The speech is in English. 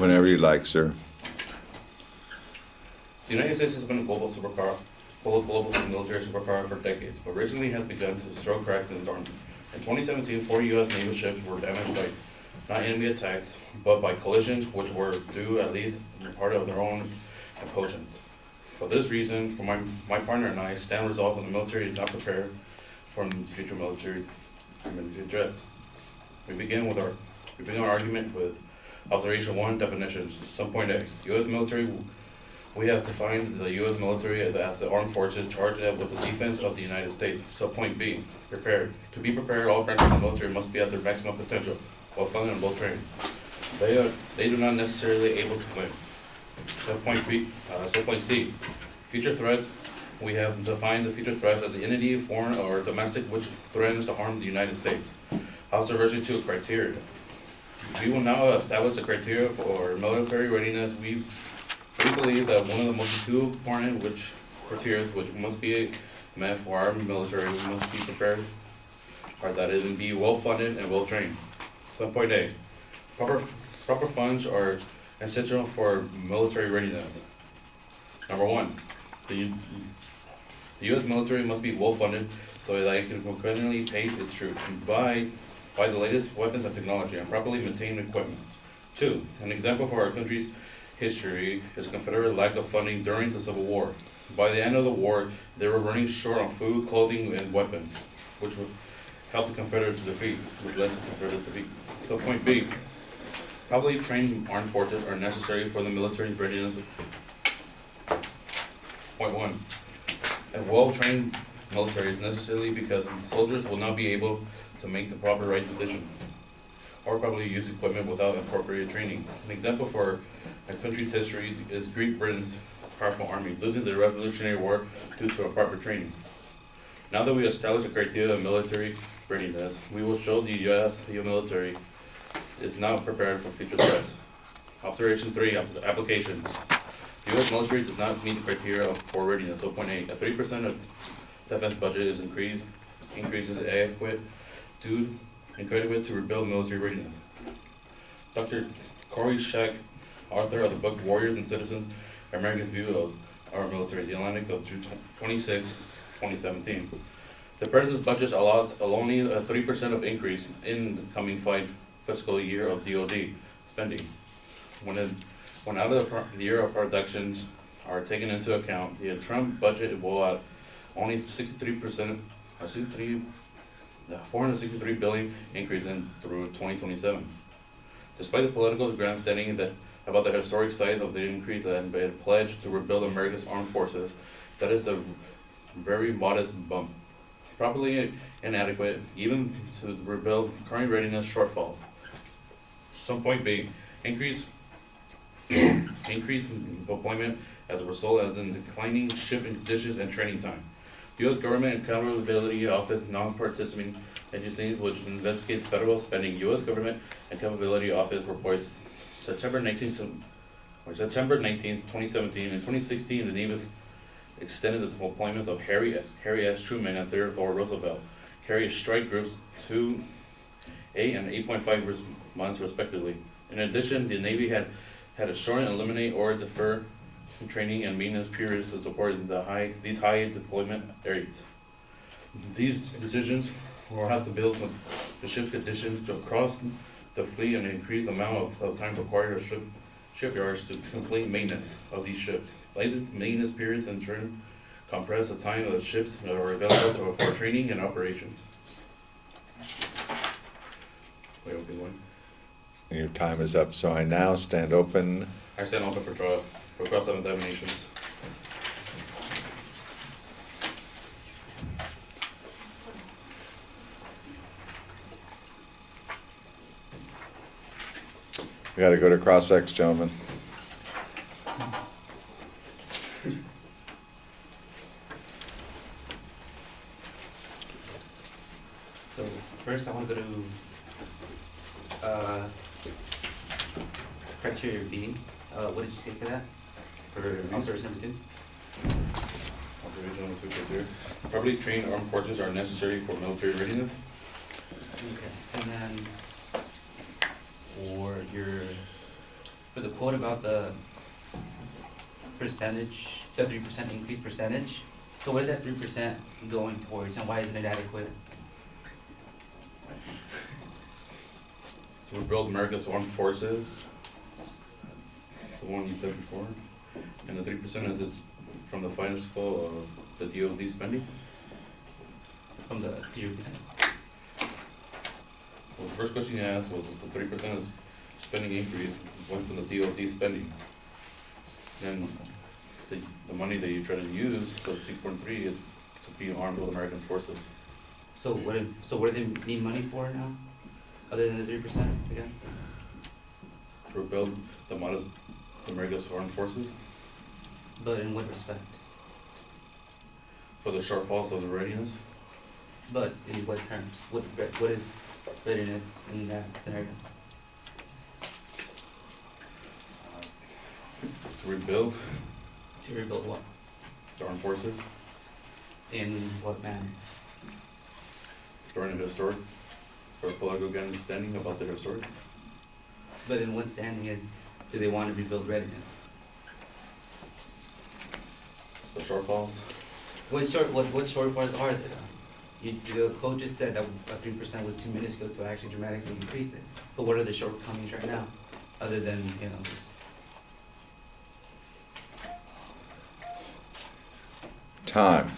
Whenever you like, sir. The United States has been a global superpower, global military superpower for decades, but recently has begun to show cracks in its army. In 2017, 4 U.S. naval ships were damaged by not enemy attacks, but by collisions which were due at least in part of their own impulsions. For this reason, for my partner and I stand resolved that the military is not prepared for future military threats. We begin our argument with Observation 1 definitions. Subpoint A. U.S. military. We have defined the U.S. military as the armed forces charged with the defense of the United States. Subpoint B. Prepared. To be prepared, all branches of the military must be at their maximum potential, well funded and well trained. They do not necessarily able to win. Subpoint C. Future threats. We have defined the future threats as the entity, foreign or domestic, which threatens to harm the United States. Observation 2. Criteria. We will now establish the criteria for military readiness. We believe that one of the most two important criteria which must be met for our military must be prepared are that it will be well funded and well trained. Subpoint A. Proper funds are essential for military readiness. Number 1. The U.S. military must be well funded so that it can concurrently pay its troops and buy the latest weapons and technology and properly maintain equipment. 2. An example for our country's history is Confederate lack of funding during the Civil War. By the end of the war, they were running short on food, clothing, and weapons, which would help the Confederates defeat, which led to Confederate defeat. So point B, properly trained armed forces are necessary for the military's readiness. Point 1, a well-trained military is necessary because soldiers will not be able to make the proper right decision or probably use equipment without appropriate training. An example for a country's history is Great Britain's powerful army, losing the Revolutionary War due to improper training. Now that we establish a criteria of military readiness, we will show the U.S. military is not prepared for future threats. Observation 3, applications. The U.S. military does not meet the criteria for readiness. So point 8, a 3% of defense budget is increases adequate to rebuild military readiness. Dr. Corey Scheck, author of the book Warriors and Citizens, America's View of Our Military, The Atlantic of June 26, 2017. The President's budget allows only a 3% of increase in the coming fiscal year of DoD spending. When out of the year of productions are taken into account, the Trump budget will only 463 billion increase through 2027. Despite the political grandstanding about the historic size of the increase and a pledge to rebuild America's armed forces, that is a very modest bump, probably inadequate even to rebuild current readiness shortfalls. Subpoint B, increase deployment as a result as in declining shipping conditions and training time. The U.S. Government Accountability Office non-participating agency which investigates federal spending. U.S. Government Accountability Office reports September 19th, 2017. In 2016, the Navy extended the deployments of Harry S. Truman and Theodore Roosevelt, carried strike groups to 8 and 8.5 months respectively. In addition, the Navy had a shorten, eliminate, or defer training and maintenance periods to support these high deployment areas. These decisions will have to build the ship conditions to across the fleet and increase the amount of time required of shipyards to complete maintenance of these ships. Lengthened maintenance periods in turn compress the time of the ships that are available for training and operations. Wait, okay, one. Your time is up, so I now stand open. I stand open for trial for cross-examinations. We gotta go to cross-ex, gentlemen. So first I want to go to criteria B. What did you say for that? For observation number 2? Observation number 2 criteria. Properly trained armed forces are necessary for military readiness. Okay. And then for your for the quote about the percentage, the 3% increase percentage, so what is that 3% going towards and why isn't it adequate? So we build America's Armed Forces, the one you said before, and the 3% is from the fiscal of the DoD spending. From the, could you repeat that? Well, the first question you asked was if the 3% is spending increase went from the DoD spending. Then the money that you try to use, the 6.3 is to be armed with American forces. So what do they need money for now, other than the 3% again? To rebuild the modest America's armed forces But in what respect? for the shortfalls of the readiness. But in what terms? What is readiness in that scenario? To rebuild To rebuild what? the armed forces In what manner? during the historic, for political understanding about the historic. But in what standing do they want to rebuild readiness? The shortfalls. What shortfalls are there? The quote just said that 3% was too minuscule to actually dramatically increase it. But what are the shortcomings right now, other than, just Time.